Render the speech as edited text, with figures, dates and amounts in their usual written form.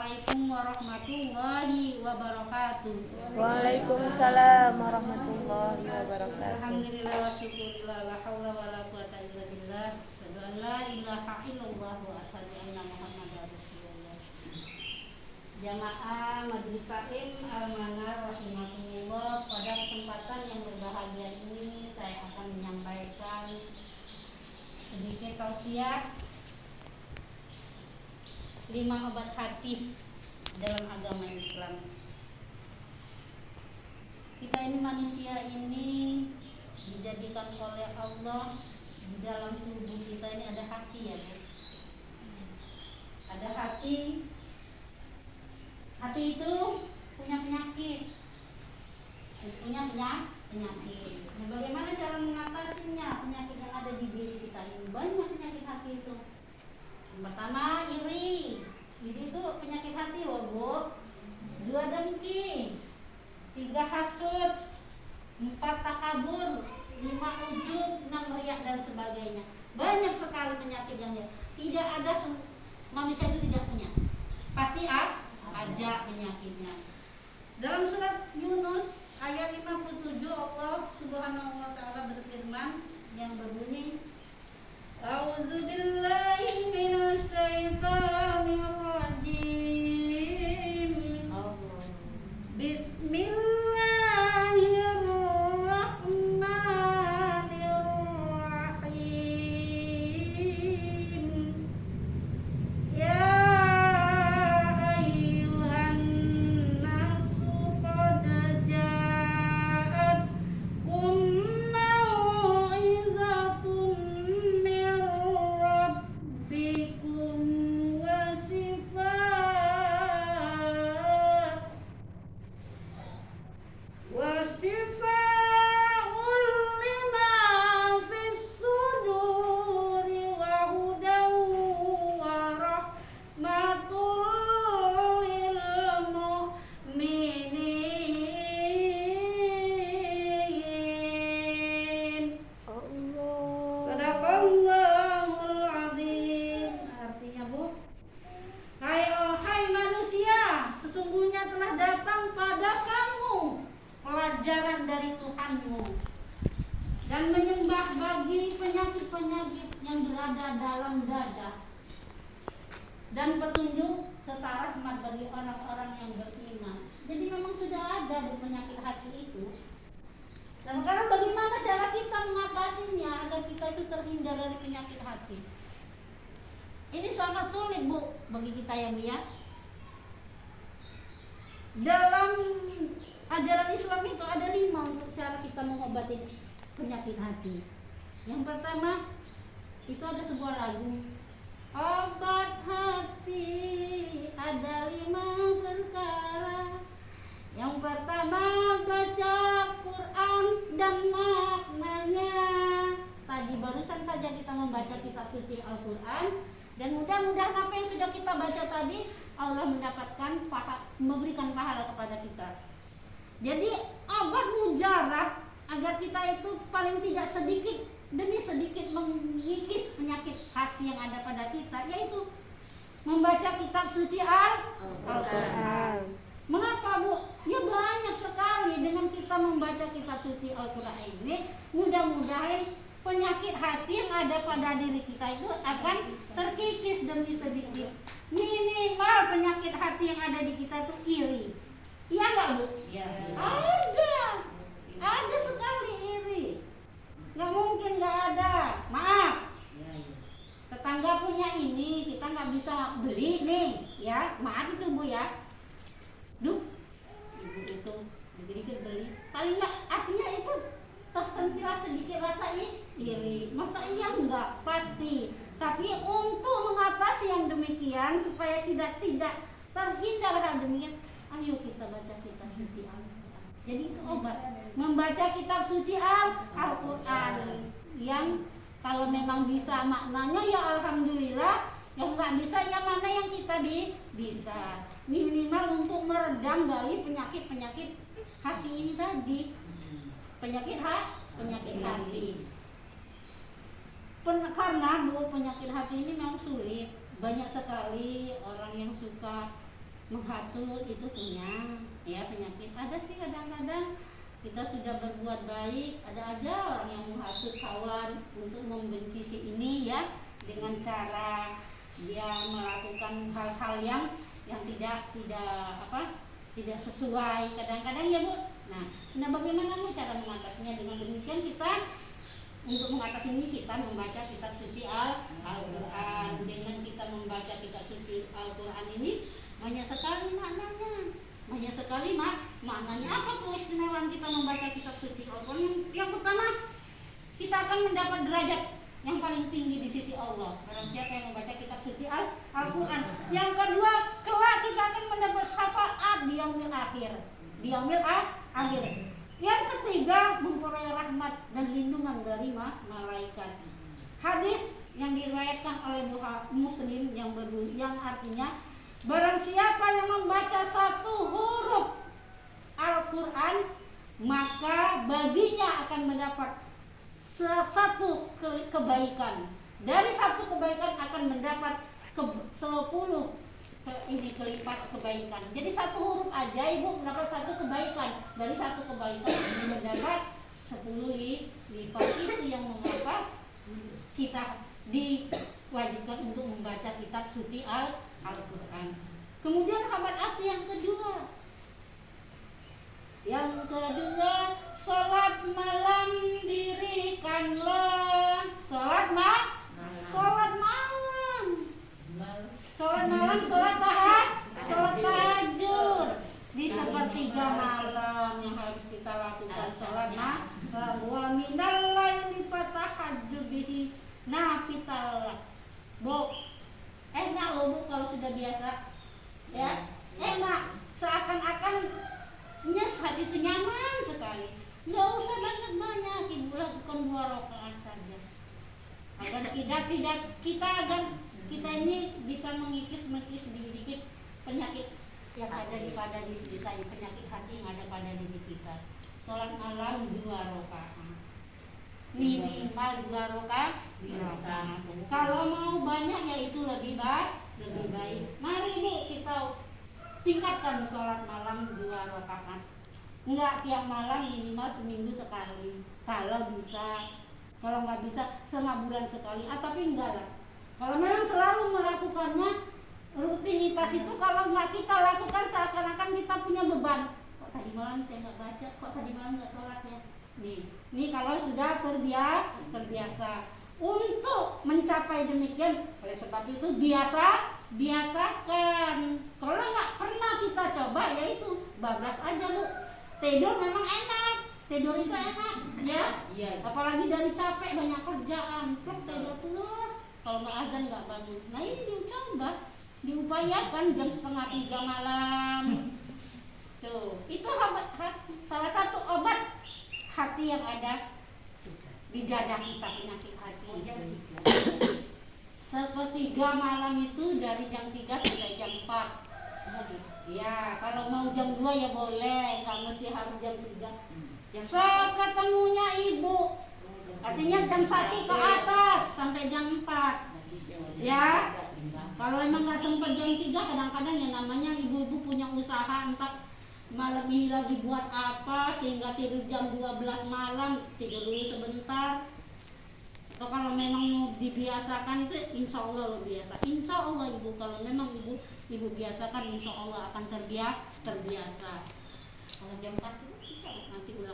Assalamualaikum warahmatullahi wabarakatuh. Waalaikumsalam warahmatullahi wabarakatuh. Alhamdulillah wa syukurillah la haula wala quwata illa billah. Asyhadu an la ilaha illallah wa asyhadu anna Muhammadar Rasulullah. Jamaah Majelis Taklim Al-Manar rahimakumullah, pada kesempatan yang berbahagia ini saya akan menyampaikan sedikit tausiah 5 obat hati dalam agama Islam. Kita ini manusia ini dijadikan oleh Allah, di dalam tubuh kita ini ada hati ya Bu. Ada hati. Hati itu punya penyakit. Penyakit. Nah, bagaimana cara mengatasinya penyakit yang ada di diri kita ini? Banyak penyakit hati itu. Yang pertama iri. Iri itu penyakit hati loh Bu. 2 dengki, 3 hasud, 4 takabur, 5 ujub, 6 riak dan sebagainya. Banyak sekali penyakit yang tidak ada manusia itu tidak punya. Pasti ada penyakitnya. Dalam surat Yunus ayat 57 Allah Subhanahu wa taala berfirman yang berbunyi A'udzubillahi minasyaitonir rajim. Bismillahirrahmanirrahim. Ya ayyuhan nasu qad ja'atkum mau'izatun min rabbikum wa shifaa'un lima fis suduri wa hudan wa rahmatul lil mu'minin. Sadaqallahul azim. Artinya Bu, hai manusia, sesungguhnya telah datang pada kamu pelajaran dari Tuhanmu dan menyembah bagi penyakit-penyakit yang berada dalam dada dan petunjuk serta rahmat bagi orang-orang yang beriman. Jadi memang sudah ada Bu penyakit hati itu. Nah sekarang bagaimana cara kita mengatasinya agar kita itu terhindar dari penyakit hati? Ini sangat sulit Bu bagi kita ya Bu ya. Dalam ajaran Islam itu ada 5 untuk cara kita mengobati penyakit hati. Yang pertama itu ada sebuah lagu. Obat hati ada 5 perkara. Yang pertama baca Quran dan maknanya. Tadi barusan saja kita membaca kitab suci Al-Quran, dan mudah-mudahan apa yang sudah kita baca tadi Allah memberikan pahala kepada kita. Jadi obat mujarab agar kita itu paling tidak sedikit demi sedikit mengikis penyakit hati yang ada pada kita, yaitu membaca kitab suci Al-Quran. Mengapa Bu? Ya banyak sekali dengan kita membaca kitab suci Al-Quran ini, mudah-mudahan penyakit hati yang ada pada diri kita itu akan terkikis demi sedikit. Minimal penyakit hati yang ada di kita itu iri. Iya nggak Bu? Iya. Ada sekali iri. Nggak mungkin nggak ada. Maaf. Tetangga punya ini, kita nggak bisa beli nih, ya. Maaf itu Bu ya. Duh, ibu itu dikit-dikit beli. Paling nggak artinya itu tersentil sedikit rasa iri. Masa iya enggak? Pasti. Tapi untuk mengatasi yang demikian supaya tidak terhindar hal demikian, ayo kita baca kitab suci Al-Quran. Jadi itu obat. Membaca kitab suci Al-Quran yang kalau memang bisa maknanya ya alhamdulillah, yang nggak bisa ya mana yang kita bisa. Minimal untuk meredam dari penyakit hati ini tadi. Penyakit hati. Karena Bu, penyakit hati ini memang sulit. Banyak sekali orang yang suka menghasut itu punya ya penyakit. Ada sih kadang-kadang kita sudah berbuat baik, ada aja orang yang menghasut kawan untuk membenci si ini ya, dengan cara dia melakukan hal-hal yang tidak sesuai kadang-kadang ya Bu. Nah bagaimana Bu cara mengatasinya? Dengan demikian kita untuk mengatasi ini kita membaca kitab suci Al-Quran. Dengan kita membaca kitab suci Al-Quran ini banyak sekali maknanya. Banyak sekali maknanya. Apa keistimewaan kita membaca kitab suci Al-Quran? Yang pertama, kita akan mendapat derajat yang paling tinggi di sisi Allah. Barang siapa yang membaca kitab suci Al-Quran. Yang kedua, kelak kita akan mendapat syafaat di yaumil akhir. Di yaumil akhir. Yang ketiga, memperoleh rahmat dan lindungan dari malaikat. Hadis yang diriwayatkan oleh Muslim yang artinya, barang siapa yang membaca satu huruf Al-Quran, maka baginya akan mendapat satu kebaikan. Dari satu kebaikan akan mendapat 10 kelipat kebaikan. Jadi satu huruf aja Ibu mendapat satu kebaikan. Dari satu kebaikan mendapat 10 lipat. Itu yang mengapa kita diwajibkan untuk membaca kitab suci Al-Quran. Kemudian habat api yang kedua. Yang kedua, sholat malam dirikanlah. Sholat malam. Sholat tahajud di sepertiga malam yang harus kita lakukan sholat wa minal laili fatahajjud bihi nafital. Bu, enak loh Bu kalau sudah biasa. Ya, enak. Seakan-akan hati itu nyaman sekali. Nggak usah banyak-banyak, Ibu lakukan 2 rakaat saja. Agar kita ini bisa mengikis sedikit penyakit yang ada pada diri kita, penyakit hati yang ada pada diri kita. Sholat malam 2 rakaat, minimal 2 rakaat. Kalau mau banyak ya itu lebih baik. Mari Bu kita tingkatkan sholat malam 2 rakaat. Enggak tiap malam, minimal seminggu sekali. Kalau bisa, kalau nggak bisa setengah bulan sekali. Tapi enggak lah. Kalau memang selalu melakukannya, rutinitas itu kalau nggak kita lakukan seakan-akan kita punya beban. Kok tadi malam saya nggak baca, kok tadi malam nggak sholat ya. Nih kalau sudah terbiasa. Untuk mencapai demikian, oleh sebab itu biasakan. Kalau nggak pernah kita coba, yaitu bablas aja Bu. Tidur memang enak, tidur itu enak ya. Apalagi dari capek banyak kerjaan, tidur terus. Kalau nggak azan nggak bangun. Nah ini dicoba, diupayakan jam 2:30 malam. Tuh, itu salah satu obat hati yang ada di dada kita, penyakit hati. Sepertiga malam itu dari jam 3 sampai jam 4. Ya, kalau mau jam 2 ya boleh, nggak mesti harus jam 3. Ya, seketemunya Ibu. Artinya jam 1 ke atas sampai jam 4. Ya. Kalau emang nggak sempat jam 3, kadang-kadang ya namanya ibu-ibu punya usaha, entah malam ini lagi buat apa sehingga tidur jam 12 malam, tidur dulu sebentar. Atau kalau memang mau dibiasakan itu insya Allah lo biasa. Insya Allah Ibu, kalau memang ibu biasakan insya Allah akan terbiasa. Kalau jam 4 itu bisa nanti ulang.